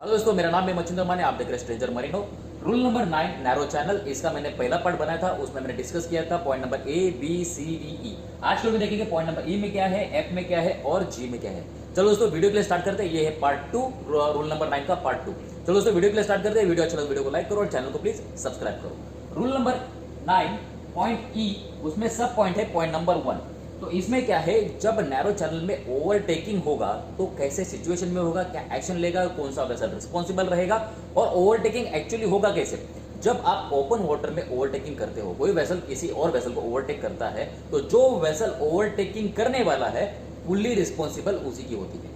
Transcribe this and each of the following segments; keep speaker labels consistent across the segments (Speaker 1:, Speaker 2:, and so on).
Speaker 1: Hello दोस्तों, मेरा नाम है मचिंद्र माने। आप देख रहे हैं stranger Merino. Rule number 9 narrow channel, इसका मैंने पहला पार्ट बनाया था, उसमें मैंने डिस्कस किया था point number A B C D E. आज को भी देखेंगे पॉइंट नंबर ई में क्या है, एफ में क्या है और जी में क्या है। चलो दोस्तों, वीडियो के लिए स्टार्ट करते हैं। ये है पार्ट 2, रूल नंबर 9 का पार्ट 2। चलो दोस्तों, वीडियो के लिए स्टार्ट करते हैं। वीडियो अच्छा लगा वीडियो को लाइक करो और चैनल को प्लीज सब्सक्राइब करो। रूल नंबर 9 पॉइंट ई, उसमें सब पॉइंट है पॉइंट नंबर 1। तो इसमें क्या है, जब नैरो चैनल में ओवरटेकिंग होगा तो कैसे सिचुएशन में होगा, क्या एक्शन लेगा, कौन सा वेसल रिस्पॉन्सिबल रहेगा और ओवरटेकिंग एक्चुअली होगा कैसे। जब आप ओपन वाटर में ओवरटेकिंग करते हो, कोई वेसल किसी और वेसल को ओवरटेक करता है, तो जो वेसल ओवरटेकिंग करने वाला है फुल्ली रिस्पॉन्सिबल उसी की होती है,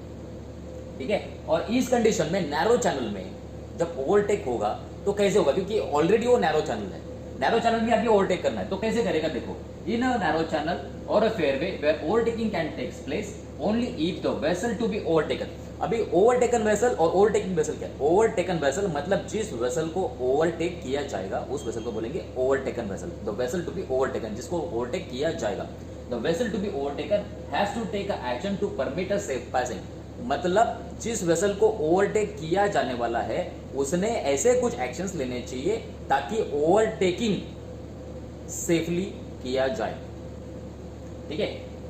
Speaker 1: ठीक है। और इस कंडीशन में नैरो चैनल में जब ओवरटेक होगा तो कैसे होगा, क्योंकि ऑलरेडी वो नैरो चैनल है, नैरो चैनल में अभी ओवरटेक करना है, तो कैसे करेगा। देखो, इन अ narrow channel or a fairway where overtaking can takes place only if the vessel to be overtaken. अभी ओवरटेकन वेसल और ओवरटेकिंग वेसल क्या है। ओवरटेकन वेसल मतलब जिस वेसल को ओवरटेक किया जाएगा उस वेसल को बोलेंगे overtaken vessel. The vessel to be overtaken, जिसको ओवरटेक किया जाएगा। The vessel to be overtaken has to take a action to permit a safe passing, मतलब जिस वेसल को ओवरटेक किया जाने वाला है उसने ऐसे कुछ एक्शंस लेने चाहिए ताकि ओवरटेकिंग सेफली किया जाए, ठीक है।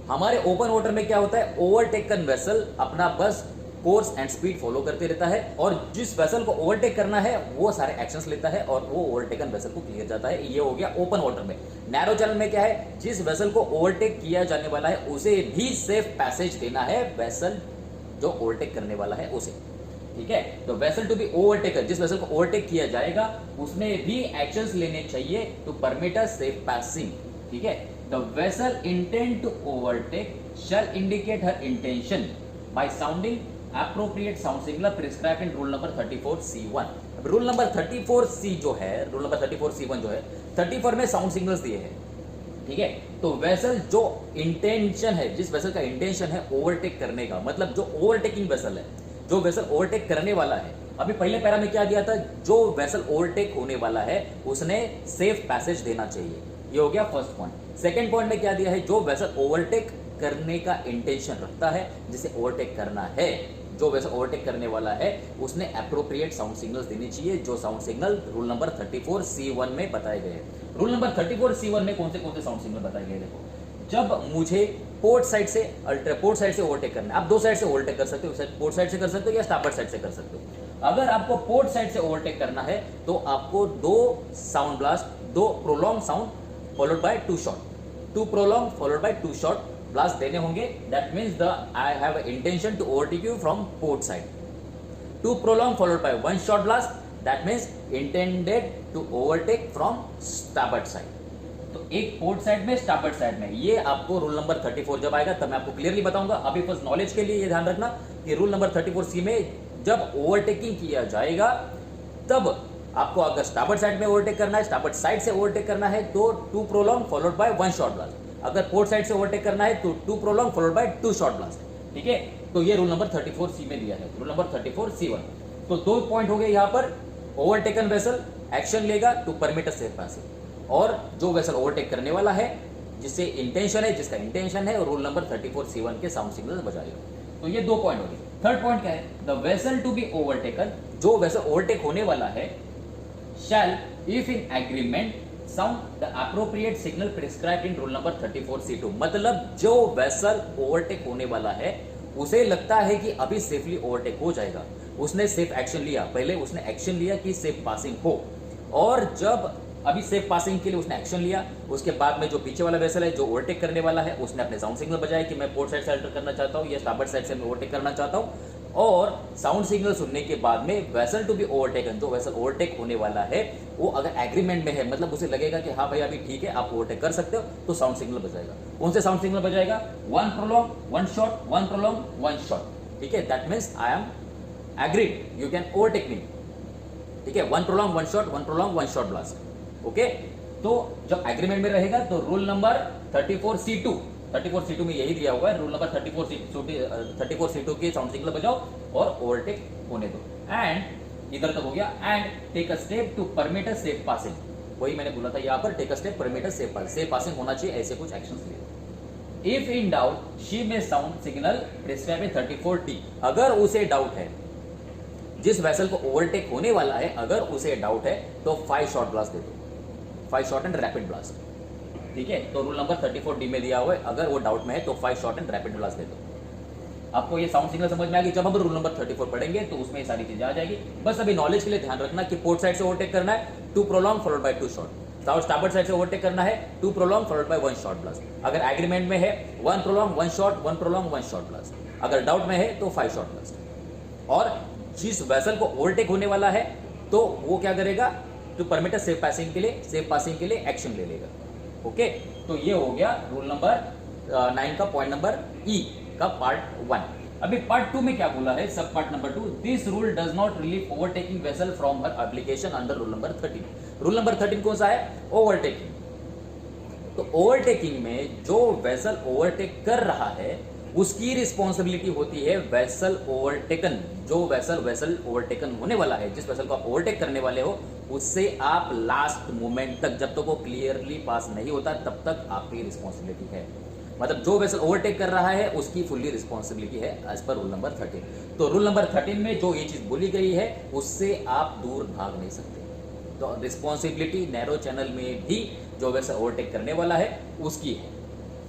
Speaker 1: हमारे ओपन वाटर में क्या होता है, ओवरटेकन वेसल अपना बस कोर्स एंड स्पीड फॉलो करते रहता है और जिस वेसल को ओवरटेक करना है वो सारे एक्शंस लेता है और वो ओवरटेकन वेसल को क्लियर जाता है। ये हो गया ओपन वाटर में। नैरो चैनल में क्या है, जिस वेसल को ओवरटेक किया जाने वाला है उसे भी सेफ पैसेज देना है, वेसल जो ओवरटेक करने वाला है उसे, ठीक है। तो वेसल टू बी ओवरटेकन, जिस वेसल को ओवरटेक किया जाएगा उसने भी एक्शंस लेने चाहिए to permit a safe passing, ठीक है। The vessel intend to overtake shall indicate her intention by sounding appropriate sound signal prescribed in rule number 34C1। अब रूल नंबर 34C जो है, रूल नंबर 34C1 जो है, 34 में साउंड सिग्नल्स दिए हैं, ठीक है। तो वेसल जो इंटेंशन है, जिस वेसल का इंटेंशन है ओवरटेक करने का, मतलब जो ओवरटेकिंग वेसल है, जो वेसल ओवरटेक करने वाला है। अभी पहले पैरा में क्या दिया था, जो वेसल ओवरटेक होने वाला है उसने सेफ पैसेज देना चाहिए। ये हो गया फर्स्ट पॉइंट। सेकंड पॉइंट में क्या दिया है, जो वेसल ओवरटेक करने का इंटेंशन रखता है, जिसे ओवरटेक करना है, जो वेसल ओवरटेक करने वाला है उसने एप्रोप्रिएट साउंड सिग्नल्स देनी चाहिए, जो sound signal rule number 34C1 में बताए गए हैं। रूल नंबर 34C1 में कौन से साउंड सिग्नल बताए गए, देखो। जब मुझे पोर्ट साइड से ओवरटेक करना है, आप दो साइड से ओवरटेक कर सकते हो, पोर्ट साइड से कर सकते हो या स्टार्बोर्ड साइड से कर सकते हो। अगर आपको पोर्ट साइड से ओवरटेक करना है तो आपको दो साउंड ब्लास्ट, दो prolong sound followed by two short, two prolong followed by two short blast देने होंगे। That means I have intention to overtake you from port side. Two prolong followed by one short blast, that means intended to overtake from starboard side. तो एक port side में, स्टार्बोर्ड side में, ये आपको rule number 34 जब आएगा तब मैं आपको क्लियरली बताऊंगा। अभी फर्स्ट नॉलेज के लिए ये ध्यान रखना कि रूल नंबर 34C में जब ओवरटेकिंग किया जाएगा तब आपको अगर स्टार्बोर्ड साइड में ओवरटेक करना है, स्टार्बोर्ड साइड से ओवरटेक करना है तो two prolong followed by one short blast. अगर पोर्ट साइड से ओवरटेक करना है तो two prolong followed by two short blast, ठीक है। तो ये रूल नंबर 34C में दिया है, रूल नंबर 34C1। तो दो पॉइंट हो गए यहां पर। ओवरटेकन वेसल एक्शन लेगा to permit a safe passing, और जो वेसल ओवरटेक करने वाला है, जिससे इंटेंशन है, जिसका इंटेंशन है, रूल नंबर 34C1 के साउंड सिग्नल बजाएगा। तो ये दो पॉइंट हो गए। थर्ड पॉइंट क्या है, the vessel to be overtaken, जो वेसल ओवरटेक होने वाला है, shall if in agreement sound the appropriate signal prescribed in rule number 34C2। मतलब जो वेसल ओवरटेक होने वाला है उसे लगता है कि अभी सेफली ओवरटेक हो जाएगा, उसने सेफ एक्शन लिया, पहले उसने एक्शन लिया कि सेफ पासिंग हो, और जब अभी सेफ पासिंग के लिए उसने एक्शन लिया, उसके बाद में जो पीछे वाला वेसल है जो ओवरटेक करने वाला है उसने अपने साउंड सिग्नल बजाया कि मैं पोर्ट साइड से अल्टर करना चाहता हूं या स्टार्बोर्ड साइड से मैं ओवरटेक करना चाहता हूं, और साउंड सिग्नल सुनने के बाद में वेसल टू बी ओवरटेकन, जो वेसल ओवरटेक होने वाला है वो अगर एग्रीमेंट में है, मतलब उसे लगेगा कि हाँ भाई अभी ठीक है आप ओवरटेक कर सकते हो, तो साउंड सिग्नल बजाएगा। कौन से साउंड सिग्नल बजाएगा, one prolong one short, one prolong one short, ठीक है। That means I am agreed, you can overtake me, ठीक है। One prolong one short, one prolong one short blast, okay. तो जब एग्रीमेंट में रहेगा तो रूल नंबर 34C2 में यही दिया हुआ है, रूल नंबर 34C2 के साउंड सिग्नल बजाओ और ओवरटेक होने दो। एंड इधर तक हो गया, and take a step to permit a safe passing, वही मैंने बोला था यहाँ पर, take a step permit a safe passing होना चाहिए, ऐसे कुछ एक्शंस लिए। If in doubt she may sound signal prescribe 34D, अगर उसे डाउट है जिस वेसल को ओवरटेक होने वाला है अगर उसे डाउट है तो 5 शॉर्ट ब्लास्ट दे दो, 5 शॉर्ट एंड रैपिड ब्लास्ट। ठीक है, तो रूल नंबर 34 डी में दिया हुआ है, अगर वो डाउट में है तो 5 शॉर्ट एंड रैपिड ब्लास्ट दे दो। आपको ये साउंड सिग्नल समझ में आ गई। जब हम रूल नंबर 34 पढ़ेंगे तो उसमें ये सारी चीजें आ जाएगी। बस अभी नॉलेज के लिए ध्यान रखना कि पोर्ट साइड से ओवरटेक करना है 2 prolong followed by 2 short, south starboard side से ओवरटेक करना है 2 prolong followed by 1 short blast. अगर एग्रीमेंट में है 1 prolong 1 short, 1 prolong 1 short blast. अगर डाउट में है तो 5 शॉर्ट ब्लास्ट। और जिस वेसल को ओवरटेक होने वाला है तो वो क्या करेगा, to permit a safe passing के लिए एक्शन ले लेगा। ओके, तो ये हो गया रूल नंबर 9 का पॉइंट नंबर ई का पार्ट 1। अभी पार्ट 2 में क्या बोला है, सब part number 2, this rule does not relieve overtaking vessel from her application under rule number 13। Rule number 13 कौन सा है, ओवरटेकिंग। तो ओवरटेकिंग में जो वेसल ओवरटेक कर रहा है उसकी रिस्पॉन्सिबिलिटी होती है वेसल ओवरटेकन, जो वेसल ओवरटेकन होने वाला है, जिस वेसल को आप ओवरटेक करने वाले हो उससे आप लास्ट मोमेंट तक, जब तक वो क्लियरली पास नहीं होता तब तक आपकी रिस्पॉन्सिबिलिटी है। मतलब जो वेसल ओवरटेक कर रहा है उसकी फुल्ली रिस्पॉन्सिबिलिटी है एज पर रूल नंबर 13। तो रूल नंबर 13 में जो ये चीज बोली गई है उससे आप दूर भाग नहीं सकते। तो रिस्पॉन्सिबिलिटी नैरो चैनल में भी जो वेसल ओवरटेक करने वाला है उसकी है।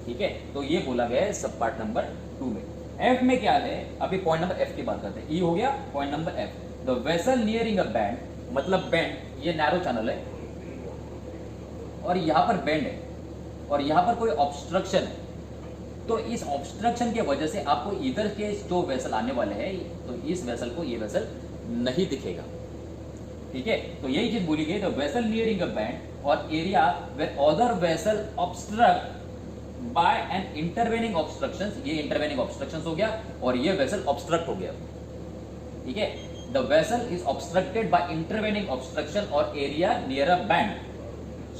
Speaker 1: ठीक है, तो ये बोला गया है सब पार्ट नंबर 2 में। एफ में क्या है, अभी पॉइंट नंबर एफ की बात करते हैं। ई हो गया point number F, the vessel nearing a band, मतलब बैंड ये नैरो चैनल है और यहां पर बैंड है और यहां पर कोई ऑब्स्ट्रक्शन है। तो इस ऑब्स्ट्रक्शन की वजह से आपको इधर के जो वेसल आने वाले हैं तो इस वेसल को ये वेसल नहीं दिखेगा। ठीक है, तो यही चीज बोली गई, the vessel nearing a bend और area where other vessel obstruct by an intervening obstructions, ये इंटरवेनिंग ऑब्स्ट्रक्शंस हो गया और ये वेसल ऑब्स्ट्रक्ट हो गया। ठीक है, the vessel is obstructed by intervening obstruction और area near a bend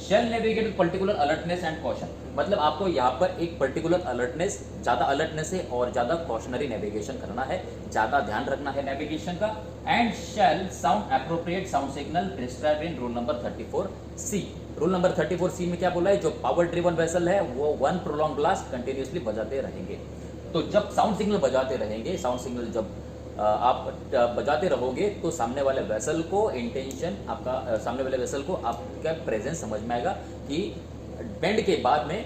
Speaker 1: shall navigate with particular alertness and caution. मतलब आपको यहाँ पर एक पर्टिकुलर अलर्टनेस, ज्यादा अलर्टनेस है और ज्यादा कॉशनरी नेविगेशन करना है, ज्यादा ध्यान रखना है नेविगेशन का। And shall sound appropriate sound signal prescribed in rule number 34C। Rule number 34C में क्या बोला है, जो पावर ड्रिवन वेसल है वो 1 प्रोलॉन्ग ब्लास्ट कंटिन्यूअसली बजाते रहेंगे। तो जब साउंड सिग्नल बजाते रहेंगे, साउंड सिग्नल जब आप बजाते रहोगे तो सामने वाले वेसल को इंटेंशन, आपका सामने वाले वेसल को आपका प्रेजेंस समझ में आएगा कि बेंड के बाद में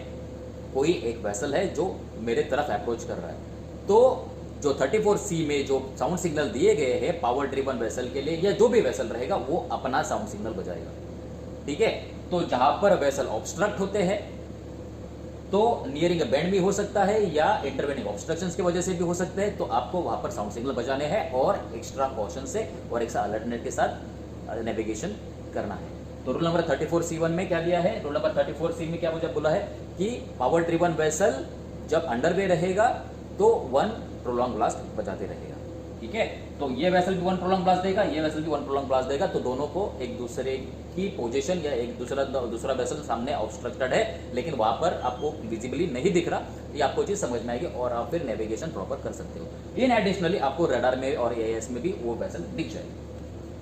Speaker 1: कोई एक वेसल है जो मेरे तरफ अप्रोच कर रहा है। तो जो 34C में जो साउंड सिग्नल दिए गए हैं पावर ड्रिवन वेसल के लिए या जो भी वेसल रहेगा वो अपना साउंड सिग्नल बजाएगा। ठीक है, तो जहां पर वेसल ऑब्स्ट्रक्ट होते हैं तो नियरिंग अ बैंड भी हो सकता है या इंटरवेनिंग ऑब्स्ट्रक्शंस की वजह से भी हो सकता है, तो आपको वहां पर साउंड सिग्नल बजाने हैं और एक्स्ट्रा कॉशन से और एक्स्ट्रा अलर्टनेस के साथ नेविगेशन करना है। तो रूल नंबर 34C1 में क्या दिया है, रूल नंबर 34C में क्या मुझे बोला है कि पावर ड्रिवन वेसल जब अंडरवे रहेगा तो 1 प्रोलॉन्ग ब्लास्ट बजाते रहेगा। ठीक है, तो ये वेसल भी 1 प्रोलॉन्ग ब्लास्ट देगा, ये वेसल भी 1 प्रोलॉन्ग ब्लास्ट देगा, तो दोनों को एक दूसरे की पोजीशन या एक दूसरा वेसल सामने ऑब्स्ट्रक्टेड है लेकिन वहां पर आपको विजिबली नहीं दिख रहा, ये आपको चीज समझ में आएगी और आप फिर नेविगेशन प्रॉपर कर सकते हो। इन एडिशनली आपको रडार में और एएस में भी वो वेसल दिख जाएगी।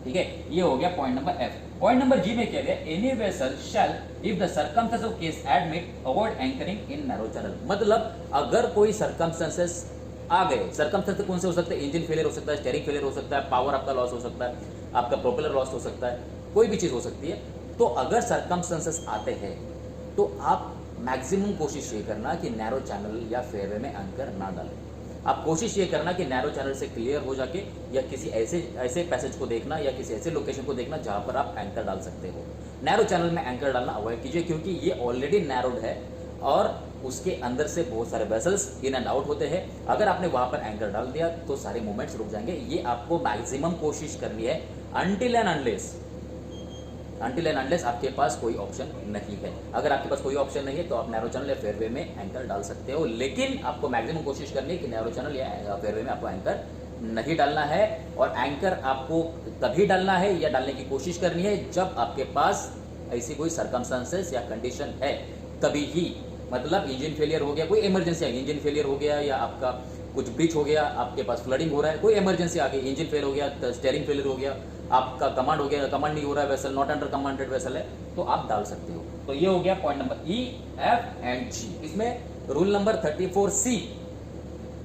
Speaker 1: ठीक है, ये हो गया point number F. Point number G में क्या है, any vessel shall if the circumstances of case admit avoid anchoring in narrow channel. मतलब अगर कोई सर्कमस्टेंसेस आ गए, सर्कमस्टेंसेस कौन से हो सकते हैं, इंजन फेलियर हो सकता है, स्टीयरिंग फेलियर हो सकता है, पावर आपका लॉस हो सकता है, आपका प्रोपेलर लॉस हो सकता है, कोई भी चीज हो सकती है। तो अगर सर्कमस्टेंसेस आते हैं तो आप मैक्सिमम कोशिश ये करना कि नैरो चैनल या फेयरवे में एंकर ना डालें। आप कोशिश ये करना कि नैरो चैनल से क्लियर हो जाके या किसी ऐसे पैसेज को देखना या किसी ऐसे लोकेशन को देखना जहां पर आप एंकर डाल सकते हो। नैरो चैनल में एंकर डालना अवॉइड कीजिए क्योंकि ये ऑलरेडी नैरोड है और उसके अंदर से बहुत सारे वेसल्स इन एंड आउट होते हैं। अगर आपने वहां पर एंकर डाल दिया तो सारे मूवमेंट्स रुक जाएंगे। ये आपको मैक्सिमम कोशिश करनी है अनटिल एंड अनलेस आपके पास कोई ऑप्शन नहीं है। अगर आपके पास कोई ऑप्शन नहीं है तो आप नैरो चैनल या फेयरवे में एंकर डाल सकते हो, लेकिन आपको मैक्सिमम कोशिश करनी है कि नैरो चैनल या फेयरवे में आपको एंकर नहीं डालना है। और एंकर आपको तभी डालना है या डालने की कोशिश करनी है जब आपके पास ऐसी कोई सर्कमस्टेंसेस या कंडीशन है, तभी ही। मतलब इंजन फेलियर हो गया, कोई इमरजेंसी आ गई, इंजन फेलियर हो गया या आपका कुछ ब्रीच हो गया, आपके पास फ्लडिंग हो रहा है, कोई इमरजेंसी आ गई, इंजन फेल हो गया, स्टीयरिंग फेलियर हो गया, आपका कमांड हो गया, कमांड नहीं हो रहा है, vessel not under commanded vessel है, तो आप डाल सकते हो। तो ये हो गया point number E, F and G. इसमें रूल नंबर 34C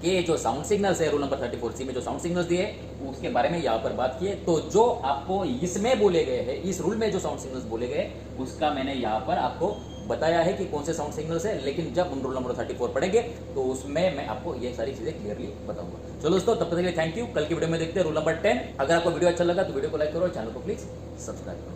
Speaker 1: के जो साउंड सिग्नल्स है, रूल नंबर 34C में जो साउंड सिग्नल्स दिए उसके बारे में यहाँ पर बात की है। तो जो आपको इसमें बोले गए हैं, इस रूल में जो साउंड सिग्नल्स बोले गए उसका मैंने यहाँ पर आपको बताया है कि कौन से साउंड सिग्नल्स है, लेकिन जब हम रूल नंबर 34 पढ़ेंगे तो उसमें मैं आपको ये सारी चीजें क्लियरली बताऊंगा। चलो दोस्तों, तब तक के लिए थैंक यू। कल की वीडियो में देखते हैं रूल नंबर 10। अगर आपको वीडियो अच्छा लगा तो वीडियो को लाइक करो और चैनल को प्लीज सब्सक्राइब करो।